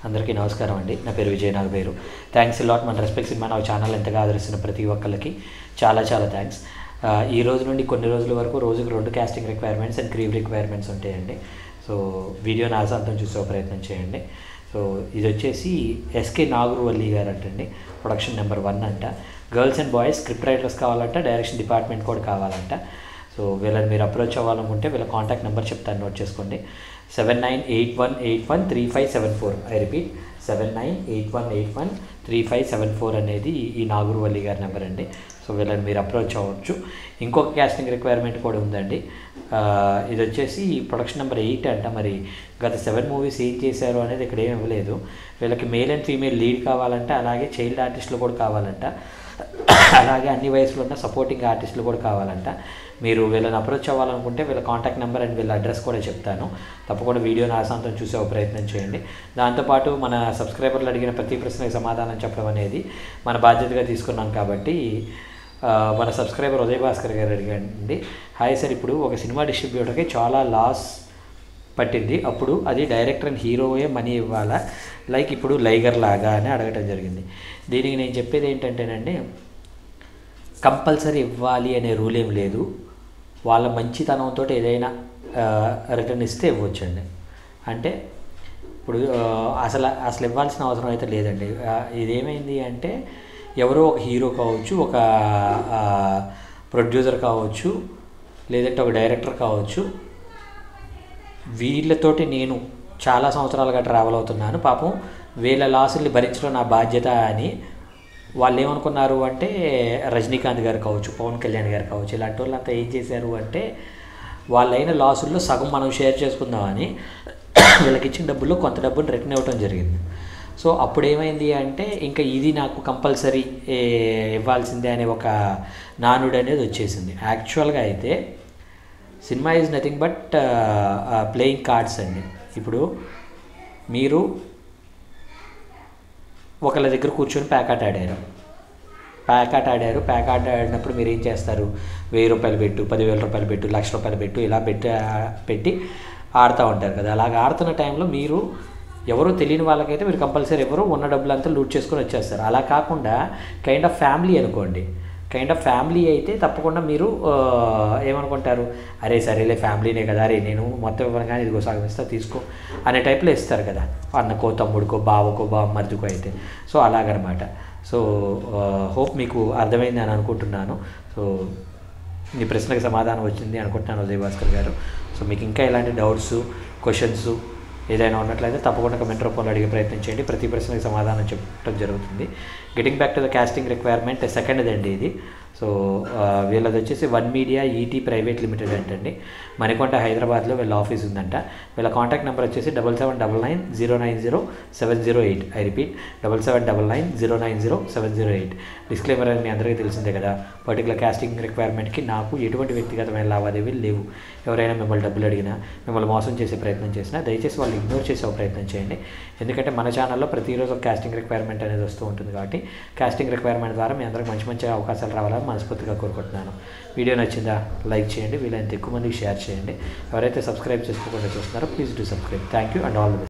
అందరికీ నమస్కారం అండి. నా పేరు Vijay Nagaberu. Thanks a lot. మన రెస్పెక్ట్ సినిమా నా ఛానల్ ఎంతగా ఆదరిస్తున్న ప్రతి ఒక్కరికి చాలా థ్యాంక్స్. ఈ రోజు నుండి కొన్ని రోజుల వరకు రోజుకు 2 casting requirements and crew requirements ఉంటాయండి. సో వీడియోని ఆశాంతం చూసే ప్రయత్నం చేయండి. సో ఇది వచ్చేసి ఎస్కే నాగరువల్లి గారు అంటండి. ప్రొడక్షన్ నెంబర్ 1 అంట. Girls and boys script writers కావాలంట, డైరెక్షన్ డిపార్ట్మెంట్ కూడా కావాలంట. సో వీళ్ళని మీరు అప్రోచ్ అవ్వాలనుకుంటే వీళ్ళ కాంటాక్ట్ నెంబర్ చెప్తాను, నోట్ చేసుకోండి. 7981813574. ఐ రిపీట్ 7981813574 అనేది ఈ నాగరువల్లి గారి నెంబర్ అండి. సో వీళ్ళని మీరు అప్రోచ్ అవ్వచ్చు. ఇంకొక కాస్టింగ్ రిక్వైర్మెంట్ కూడా ఉందండి. ఇది వచ్చేసి ప్రొడక్షన్ నెంబర్ 8 అంట. మరి గత 7 మూవీస్ ఏం చేశారు అనేది ఇక్కడ ఏమి ఇవ్వలేదు. వీళ్ళకి మేల్ అండ్ ఫీమేల్ లీడ్ కావాలంట, అలాగే చైల్డ్ ఆర్టిస్టులు కూడా కావాలంట, అలాగే అన్ని వయసులో ఉన్న సపోర్టింగ్ ఆర్టిస్టులు కూడా కావాలంట. మీరు వీళ్ళని అప్రోచ్ అవ్వాలనుకుంటే వీళ్ళ కాంటాక్ట్ నెంబర్ అండ్ వీళ్ళ అడ్రస్ కూడా చెప్తాను. తప్పకుండా వీడియోని ఆశాంతం చూసే ప్రయత్నం చేయండి. దాంతోపాటు మన సబ్స్క్రైబర్లు అడిగిన ప్రతి ప్రశ్నకి సమాధానం చెప్పడం అనేది మన బాధ్యతగా తీసుకున్నాం కాబట్టి మన సబ్స్క్రైబర్ ఉదయ్ భాస్కర్ గారు అడిగండి. హాయ్ సార్, ఇప్పుడు ఒక సినిమా డిస్ట్రిబ్యూటర్కి చాలా లాస్ పట్టింది, అప్పుడు అది డైరెక్టర్ అండ్ హీరోయే మనీ ఇవ్వాలా, లైక్ ఇప్పుడు లైగర్ లాగా అని అడగటం జరిగింది. దీనికి నేను చెప్పేది ఏంటంటేనండి, కంపల్సరీ ఇవ్వాలి అనే రూల్ ఏం లేదు. వాళ్ళ మంచితనంతో ఏదైనా రిటర్న్ ఇస్తే ఇవ్వచ్చండి. అంటే ఇప్పుడు అసలు ఇవ్వాల్సిన అవసరం అయితే లేదండి. ఇదేమైంది అంటే ఎవరో ఒక హీరో కావచ్చు, ఒక ప్రొడ్యూసర్ కావచ్చు, లేదంటే ఒక డైరెక్టర్ కావచ్చు, వీళ్ళతోటి నేను చాలా సంవత్సరాలుగా ట్రావెల్ అవుతున్నాను, పాపం వీళ్ళ లాసుల్ని భరించడం నా బాధ్యత అని వాళ్ళు ఏమనుకున్నారు అంటే, రజనీకాంత్ గారు కావచ్చు, పవన్ కళ్యాణ్ గారు కావచ్చు, ఇలాంటి వాళ్ళంతా ఏం చేశారు అంటే వాళ్ళైన లాసుల్లో సగం మనం షేర్ చేసుకుందామని వీళ్ళకి ఇచ్చిన డబ్బుల్లో కొంత డబ్బులు రిటర్న్ ఇవ్వడం జరిగింది. సో అప్పుడు ఏమైంది అంటే ఇంకా ఇది నాకు కంపల్సరీ ఇవ్వాల్సిందే అనే ఒక నానుడు అనేది వచ్చేసింది. యాక్చువల్గా అయితే cinema is nothing but playing cards అండి. ఇప్పుడు మీరు ఒకళ్ళ దగ్గర కూర్చొని ప్యాకాట్ ఆడారు. ప్యాకాట్ ఆడినప్పుడు మీరు ఏం చేస్తారు, 1000 రూపాయలు పెట్టు, 10,000 రూపాయలు పెట్టు, 1,00,000 రూపాయలు పెట్టు, ఇలా పెట్టి ఆడుతూ ఉంటారు కదా. అలాగ ఆడుతున్న టైంలో మీరు ఎవరో తెలియని వాళ్ళకైతే మీరు కంపల్సరీ ఎవరో ఉన్న డబ్బులంతా లూట్ చేసుకొని వచ్చేస్తారు. అలా కాకుండా కైండ్ ఆఫ్ ఫ్యామిలీ అనుకోండి, కైండ్ ఆఫ్ ఫ్యామిలీ అయితే తప్పకుండా మీరు ఏమనుకుంటారు, అరే సరేలే ఫ్యామిలీనే కదా, అరే నేను మొత్తం ఇవ్వను కానీ ఇదిగో సగం ఇస్తా తీసుకో అనే టైప్లో ఇస్తారు కదా, అన్నకో తమ్ముడికో బావకో బామ్మర్దికో అయితే. సో అలాగనమాట. సో హోప్ మీకు అర్థమైంది అని అనుకుంటున్నాను. సో మీ ప్రశ్నకు సమాధానం వచ్చింది అనుకుంటున్నాను ఉదయ్ భాస్కర్ గారు. సో మీకు ఇంకా ఇలాంటి డౌట్స్, క్వశ్చన్స్ ఏదైనా ఉన్నట్లయితే తప్పకుండా కమెంట్ రూపంలో అడిగే ప్రయత్నం చేయండి. ప్రతి ప్రశ్నకి సమాధానం చెప్పడం జరుగుతుంది. Getting back to the casting requirement సెకండ్ది అండి ఇది. సో వీళ్ళది వచ్చేసి 1 మీడియా ఈటీ ప్రైవేట్ లిమిటెడ్ అంటండి. మణికొండ హైదరాబాద్లో వీళ్ళ ఆఫీస్ ఉందంట. వీళ్ళ కాంటాక్ట్ నెంబర్ వచ్చేసి 7799090708. I repeat 7799090708. డిస్క్లైమర్ అని మీ అందరికీ తెలిసిందే కదా, పర్టికులర్ కాస్టింగ్ రిక్వైర్మెంట్కి నాకు ఎటువంటి వ్యక్తిగతమైన లావాదేవీలు లేవు. ఎవరైనా మిమ్మల్ని డబ్బులు అడిగినా, మిమ్మల్ని మోసం చేసే ప్రయత్నం చేసినా దయచేసి వాళ్ళు ఇగ్నోర్ చేసే ప్రయత్నం చేయండి. ఎందుకంటే మన ఛానల్లో ప్రతిరోజు ఒక కాస్టింగ్ రిక్వైర్మెంట్ అనేది వస్తూ ఉంటుంది కాబట్టి కాస్టింగ్ రిక్వైర్మెంట్ ద్వారా మీ అందరికి మంచి అవకాశాలు రావాలని మనస్ఫూర్తిగా కోరుకుంటున్నాను. వీడియో నచ్చిందా లైక్ చేయండి, వీలైనంత ఎక్కువ మందికి షేర్ చేయండి. ఎవరైతే సబ్స్క్రైబ్ చేసుకోకుండా చూస్తున్నారో please do subscribe. Thank you and all the best.